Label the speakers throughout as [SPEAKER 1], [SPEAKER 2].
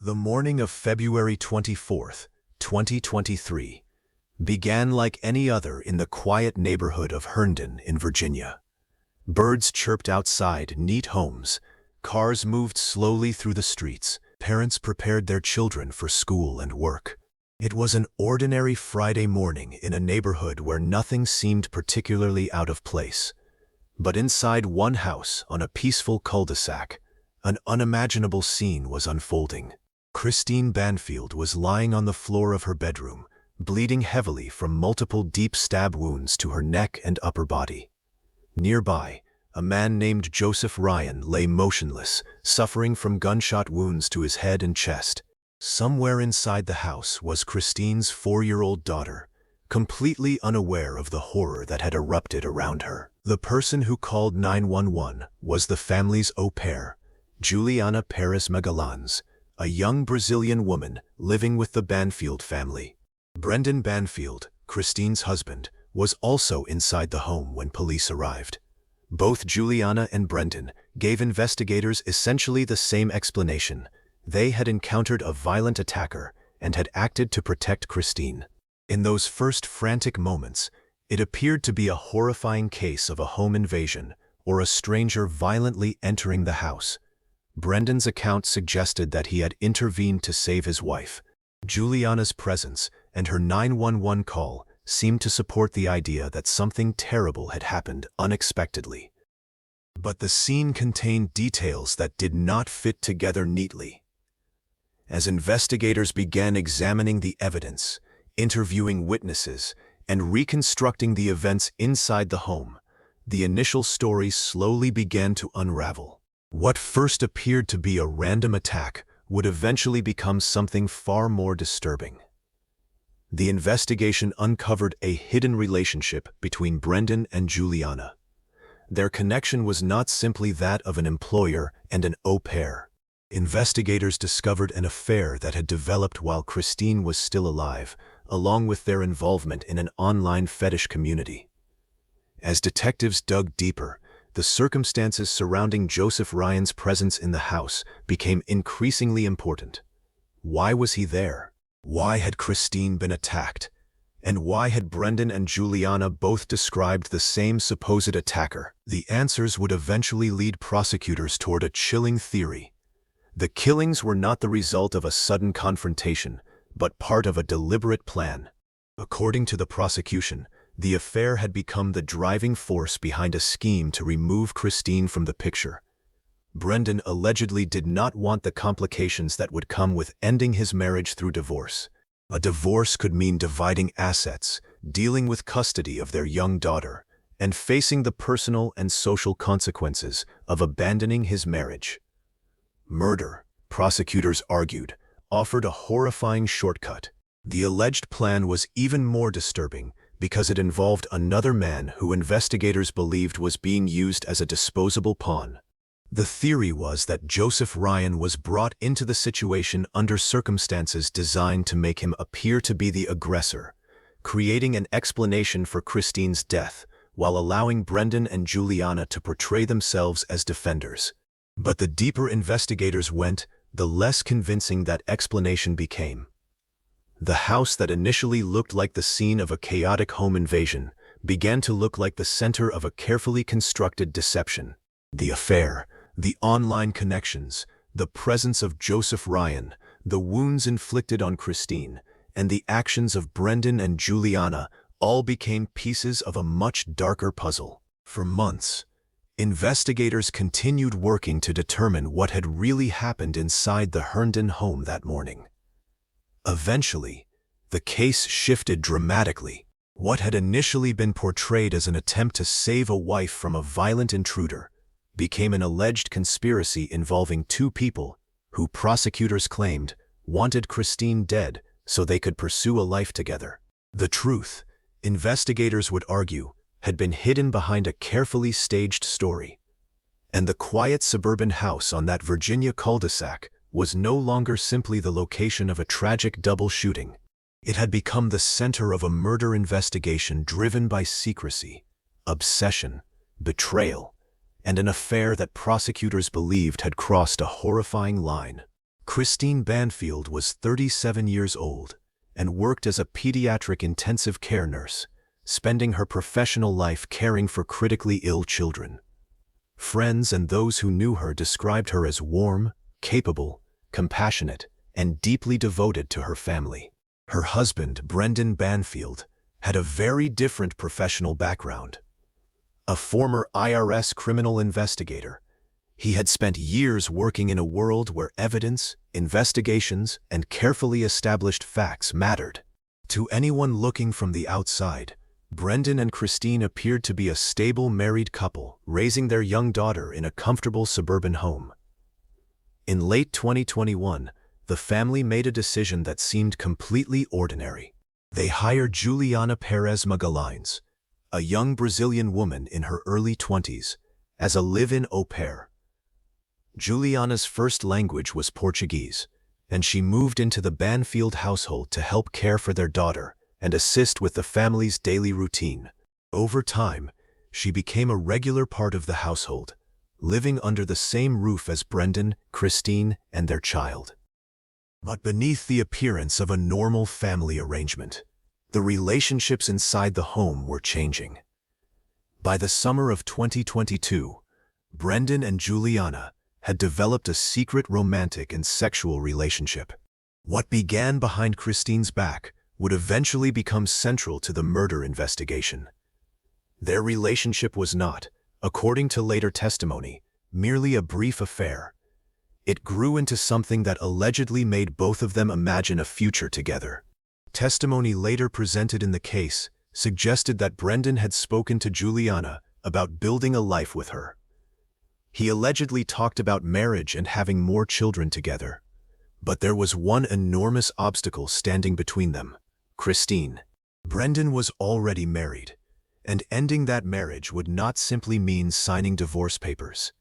[SPEAKER 1] The morning of February 24th, 2023, began like any other in the quiet neighborhood of Herndon in Virginia. Birds chirped outside neat homes, cars moved slowly through the streets, parents prepared their children for school and work. It was an ordinary Friday morning in a neighborhood where nothing seemed particularly out of place. But inside one house on a peaceful cul-de-sac, an unimaginable scene was unfolding. Christine Banfield was lying on the floor of her bedroom, bleeding heavily from multiple deep stab wounds to her neck and upper body. Nearby, a man named Joseph Ryan lay motionless, suffering from gunshot wounds to his head and chest. Somewhere inside the house was Christine's 4-year-old daughter, completely unaware of the horror that had erupted around her. The person who called 911 was the family's au pair, Juliana Perez Magalhães, a young Brazilian woman living with the Banfield family. Brendan Banfield, Christine's husband, was also inside the home when police arrived. Both Juliana and Brendan gave investigators essentially the same explanation. They had encountered a violent attacker and had acted to protect Christine. In those first frantic moments, it appeared to be a horrifying case of a home invasion or a stranger violently entering the house. Brendan's account suggested that he had intervened to save his wife. Juliana's presence and her 911 call seemed to support the idea that something terrible had happened unexpectedly. But the scene contained details that did not fit together neatly. As investigators began examining the evidence, interviewing witnesses, and reconstructing the events inside the home, the initial story slowly began to unravel. What first appeared to be a random attack would eventually become something far more disturbing. The investigation uncovered a hidden relationship between Brendan and Juliana. Their connection was not simply that of an employer and an au pair. Investigators discovered an affair that had developed while Christine was still alive, along with their involvement in an online fetish community. As detectives dug deeper, the circumstances surrounding Joseph Ryan's presence in the house became increasingly important. Why was he there? Why had Christine been attacked? And why had Brendan and Juliana both described the same supposed attacker? The answers would eventually lead prosecutors toward a chilling theory. The killings were not the result of a sudden confrontation, but part of a deliberate plan. According to the prosecution, the affair had become the driving force behind a scheme to remove Christine from the picture. Brendan allegedly did not want the complications that would come with ending his marriage through divorce. A divorce could mean dividing assets, dealing with custody of their young daughter, and facing the personal and social consequences of abandoning his marriage. Murder, prosecutors argued, offered a horrifying shortcut. The alleged plan was even more disturbing because it involved another man who investigators believed was being used as a disposable pawn. The theory was that Joseph Ryan was brought into the situation under circumstances designed to make him appear to be the aggressor, creating an explanation for Christine's death while allowing Brendan and Juliana to portray themselves as defenders. But the deeper investigators went, the less convincing that explanation became. The house that initially looked like the scene of a chaotic home invasion began to look like the center of a carefully constructed deception. The affair, the online connections, the presence of Joseph Ryan, the wounds inflicted on Christine, and the actions of Brendan and Juliana all became pieces of a much darker puzzle. For months, investigators continued working to determine what had really happened inside the Herndon home that morning. Eventually, the case shifted dramatically. What had initially been portrayed as an attempt to save a wife from a violent intruder became an alleged conspiracy involving two people who prosecutors claimed wanted Christine dead so they could pursue a life together. The truth, investigators would argue, had been hidden behind a carefully staged story. And the quiet suburban house on that Virginia cul-de-sac was no longer simply the location of a tragic double shooting. It had become the center of a murder investigation driven by secrecy, obsession, betrayal, and an affair that prosecutors believed had crossed a horrifying line. Christine Banfield was 37 years old and worked as a pediatric intensive care nurse, spending her professional life caring for critically ill children. Friends and those who knew her described her as warm, capable, compassionate, and deeply devoted to her family. Her husband, Brendan Banfield, had a very different professional background. A former IRS criminal investigator, he had spent years working in a world where evidence, investigations, and carefully established facts mattered. To anyone looking from the outside, Brendan and Christine appeared to be a stable married couple raising their young daughter in a comfortable suburban home. In late 2021, the family made a decision that seemed completely ordinary. They hired Juliana Perez Magalhães, a young Brazilian woman in her early 20s, as a live-in au pair. Juliana's first language was Portuguese, and she moved into the Banfield household to help care for their daughter and assist with the family's daily routine. Over time, she became a regular part of the household, living under the same roof as Brendan, Christine, and their child. But beneath the appearance of a normal family arrangement, the relationships inside the home were changing. By the summer of 2022, Brendan and Juliana had developed a secret romantic and sexual relationship. What began behind Christine's back would eventually become central to the murder investigation. Their relationship was not, according to later testimony, merely a brief affair. It grew into something that allegedly made both of them imagine a future together. Testimony later presented in the case suggested that Brendan had spoken to Juliana about building a life with her. He allegedly talked about marriage and having more children together. But there was one enormous obstacle standing between them: Christine. Brendan was already married, and ending that marriage would not simply mean signing divorce papers.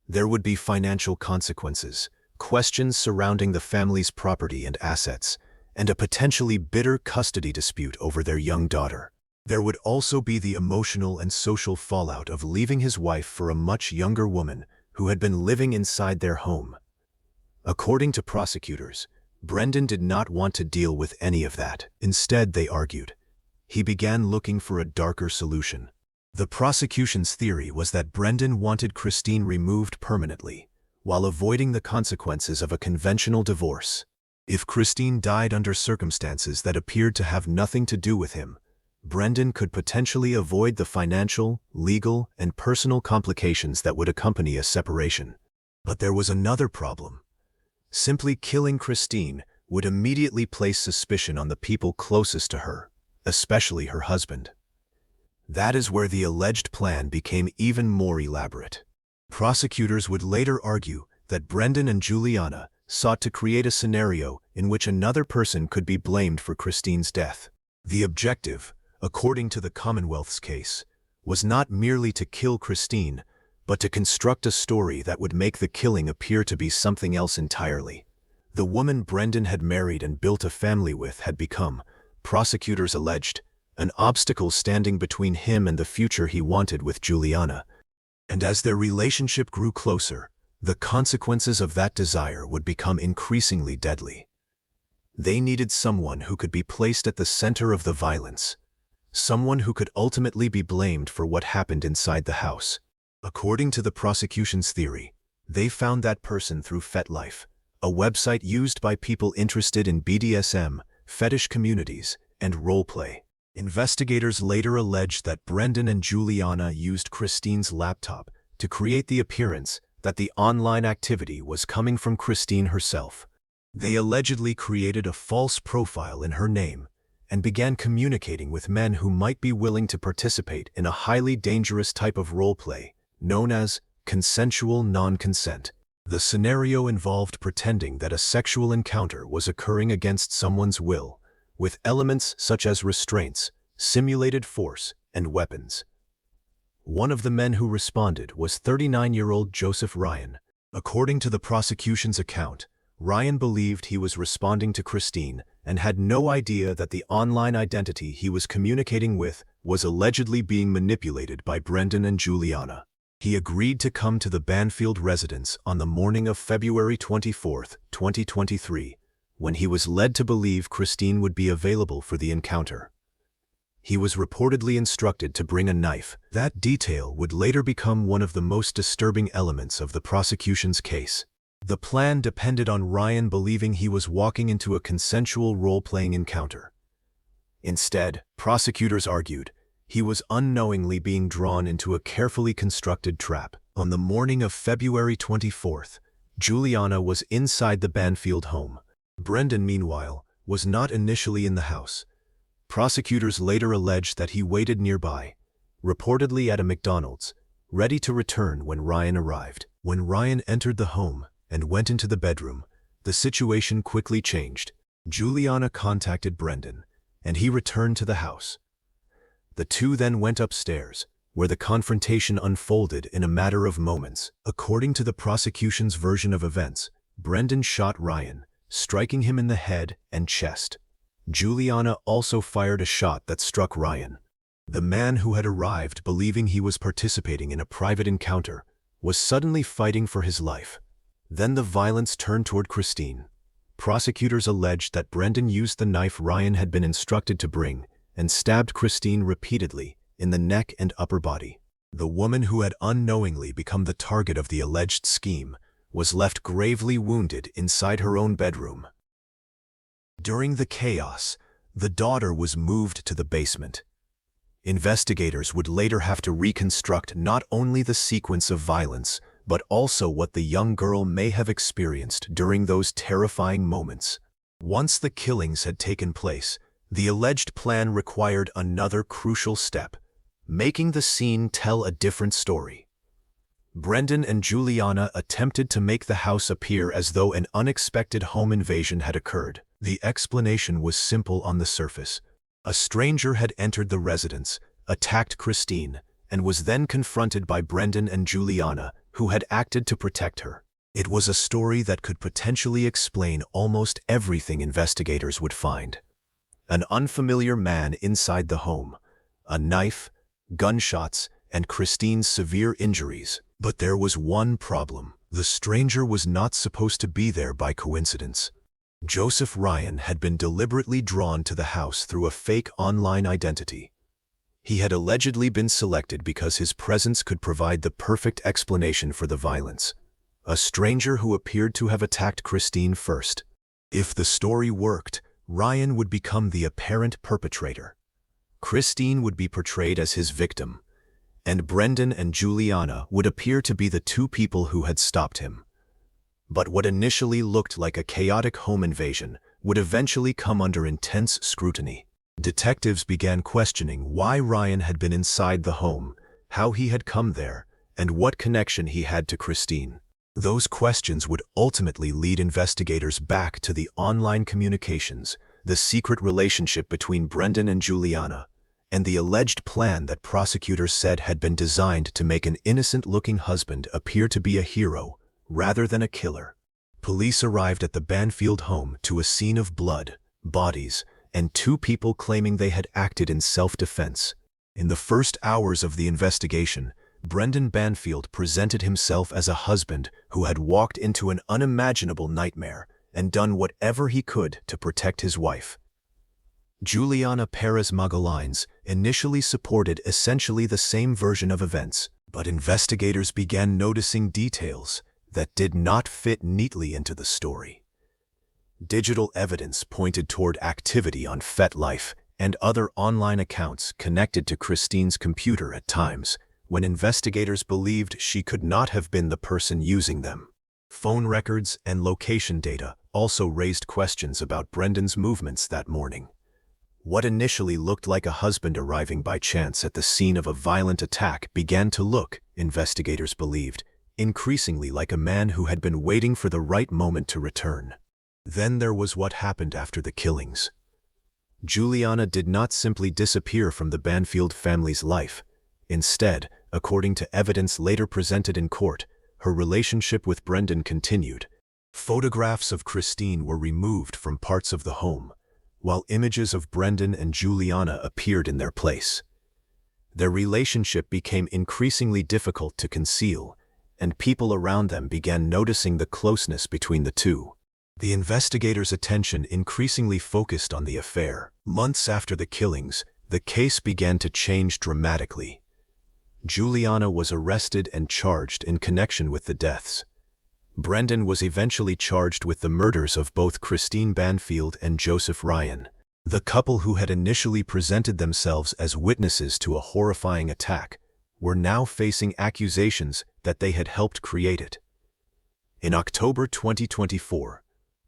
[SPEAKER 1] There would be financial consequences, questions surrounding the family's property and assets, and a potentially bitter custody dispute over their young daughter. There would also be the emotional and social fallout of leaving his wife for a much younger woman who had been living inside their home. According to prosecutors, Brendan did not want to deal with any of that. Instead, they argued, he began looking for a darker solution. The prosecution's theory was that Brendan wanted Christine removed permanently, while avoiding the consequences of a conventional divorce. If Christine died under circumstances that appeared to have nothing to do with him, Brendan could potentially avoid the financial, legal, and personal complications that would accompany a separation. But there was another problem. Simply killing Christine would immediately place suspicion on the people closest to her, especially her husband. That is where the alleged plan became even more elaborate. Prosecutors would later argue that Brendan and Juliana sought to create a scenario in which another person could be blamed for Christine's death. The objective, according to the Commonwealth's case, was not merely to kill Christine, but to construct a story that would make the killing appear to be something else entirely. The woman Brendan had married and built a family with had become, prosecutors alleged, an obstacle standing between him and the future he wanted with Juliana. And as their relationship grew closer, the consequences of that desire would become increasingly deadly. They needed someone who could be placed at the center of the violence, someone who could ultimately be blamed for what happened inside the house. According to the prosecution's theory, they found that person through FetLife, a website used by people interested in BDSM, fetish communities, and roleplay. Investigators later alleged that Brendan and Juliana used Christine's laptop to create the appearance that the online activity was coming from Christine herself. They allegedly created a false profile in her name and began communicating with men who might be willing to participate in a highly dangerous type of roleplay known as consensual non-consent. The scenario involved pretending that a sexual encounter was occurring against someone's will, with elements such as restraints, simulated force, and weapons. One of the men who responded was 39-year-old Joseph Ryan. According to the prosecution's account, Ryan believed he was responding to Christine and had no idea that the online identity he was communicating with was allegedly being manipulated by Brendan and Juliana. He agreed to come to the Banfield residence on the morning of February 24, 2023, when he was led to believe Christine would be available for the encounter. He was reportedly instructed to bring a knife. That detail would later become one of the most disturbing elements of the prosecution's case. The plan depended on Ryan believing he was walking into a consensual role-playing encounter. Instead, prosecutors argued, he was unknowingly being drawn into a carefully constructed trap. On the morning of February 24th, Juliana was inside the Banfield home. Brendan, meanwhile, was not initially in the house. Prosecutors later alleged that he waited nearby, reportedly at a McDonald's, ready to return when Ryan arrived. When Ryan entered the home and went into the bedroom, the situation quickly changed. Juliana contacted Brendan, and he returned to the house. The two then went upstairs, where the confrontation unfolded in a matter of moments. According to the prosecution's version of events, Brendan shot Ryan, striking him in the head and chest. Juliana also fired a shot that struck Ryan. The man who had arrived believing he was participating in a private encounter was suddenly fighting for his life. Then the violence turned toward Christine. Prosecutors alleged that Brendan used the knife Ryan had been instructed to bring and stabbed Christine repeatedly in the neck and upper body. The woman who had unknowingly become the target of the alleged scheme was left gravely wounded inside her own bedroom. During the chaos, the daughter was moved to the basement. Investigators would later have to reconstruct not only the sequence of violence, but also what the young girl may have experienced during those terrifying moments. Once the killings had taken place, the alleged plan required another crucial step, making the scene tell a different story. Brendan and Juliana attempted to make the house appear as though an unexpected home invasion had occurred. The explanation was simple on the surface. A stranger had entered the residence, attacked Christine, and was then confronted by Brendan and Juliana, who had acted to protect her. It was a story that could potentially explain almost everything investigators would find. An unfamiliar man inside the home, a knife, gunshots, and Christine's severe injuries. But there was one problem. The stranger was not supposed to be there by coincidence. Joseph Ryan had been deliberately drawn to the house through a fake online identity. He had allegedly been selected because his presence could provide the perfect explanation for the violence. A stranger who appeared to have attacked Christine first. If the story worked, Ryan would become the apparent perpetrator. Christine would be portrayed as his victim, and Brendan and Juliana would appear to be the two people who had stopped him. But what initially looked like a chaotic home invasion would eventually come under intense scrutiny. Detectives began questioning why Ryan had been inside the home, how he had come there, and what connection he had to Christine. Those questions would ultimately lead investigators back to the online communications, the secret relationship between Brendan and Juliana, and the alleged plan that prosecutors said had been designed to make an innocent-looking husband appear to be a hero rather than a killer. Police arrived at the Banfield home to a scene of blood, bodies, and two people claiming they had acted in self-defense. In the first hours of the investigation, Brendan Banfield presented himself as a husband who had walked into an unimaginable nightmare and done whatever he could to protect his wife. Juliana Perez Magalhães initially supported essentially the same version of events, but investigators began noticing details that did not fit neatly into the story. Digital evidence pointed toward activity on FetLife and other online accounts connected to Christine's computer at times when investigators believed she could not have been the person using them. Phone records and location data also raised questions about Brendan's movements that morning. What initially looked like a husband arriving by chance at the scene of a violent attack began to look, investigators believed, increasingly like a man who had been waiting for the right moment to return. Then there was what happened after the killings. Juliana did not simply disappear from the Banfield family's life. Instead, according to evidence later presented in court, her relationship with Brendan continued. Photographs of Christine were removed from parts of the home, while images of Brendan and Juliana appeared in their place. Their relationship became increasingly difficult to conceal, and people around them began noticing the closeness between the two. The investigators' attention increasingly focused on the affair. Months after the killings, the case began to change dramatically. Juliana was arrested and charged in connection with the deaths. Brendan was eventually charged with the murders of both Christine Banfield and Joseph Ryan. The couple, who had initially presented themselves as witnesses to a horrifying attack, were now facing accusations that they had helped create it. In October 2024,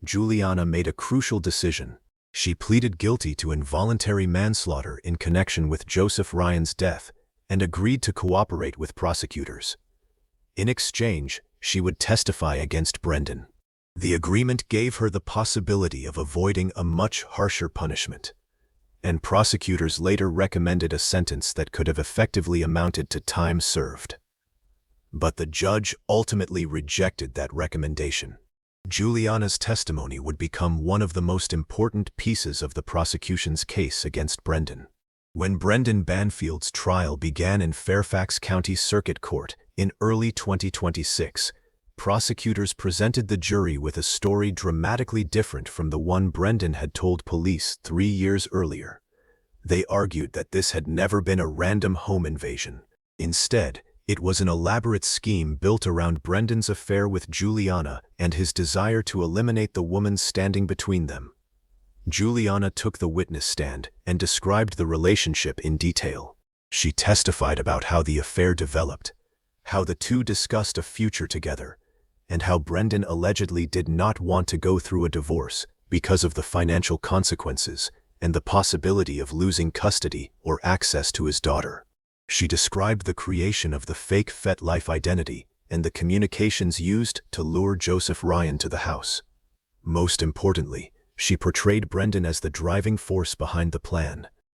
[SPEAKER 1] Juliana made a crucial decision. She pleaded guilty to involuntary manslaughter in connection with Joseph Ryan's death and agreed to cooperate with prosecutors. In exchange, she would testify against Brendan. The agreement gave her the possibility of avoiding a much harsher punishment, and prosecutors later recommended a sentence that could have effectively amounted to time served. But the judge ultimately rejected that recommendation. Juliana's testimony would become one of the most important pieces of the prosecution's case against Brendan. When Brendan Banfield's trial began in Fairfax County Circuit Court in early 2026, prosecutors presented the jury with a story dramatically different from the one Brendan had told police 3 years earlier. They argued that this had never been a random home invasion. Instead, it was an elaborate scheme built around Brendan's affair with Juliana and his desire to eliminate the woman standing between them. Juliana took the witness stand and described the relationship in detail. She testified about how the affair developed, how the two discussed a future together, and how Brendan allegedly did not want to go through a divorce because of the financial consequences and the possibility of losing custody or access to his daughter. She described the creation of the fake FetLife identity and the communications used to lure Joseph Ryan to the house. Most importantly, she portrayed Brendan as the driving force behind the plan,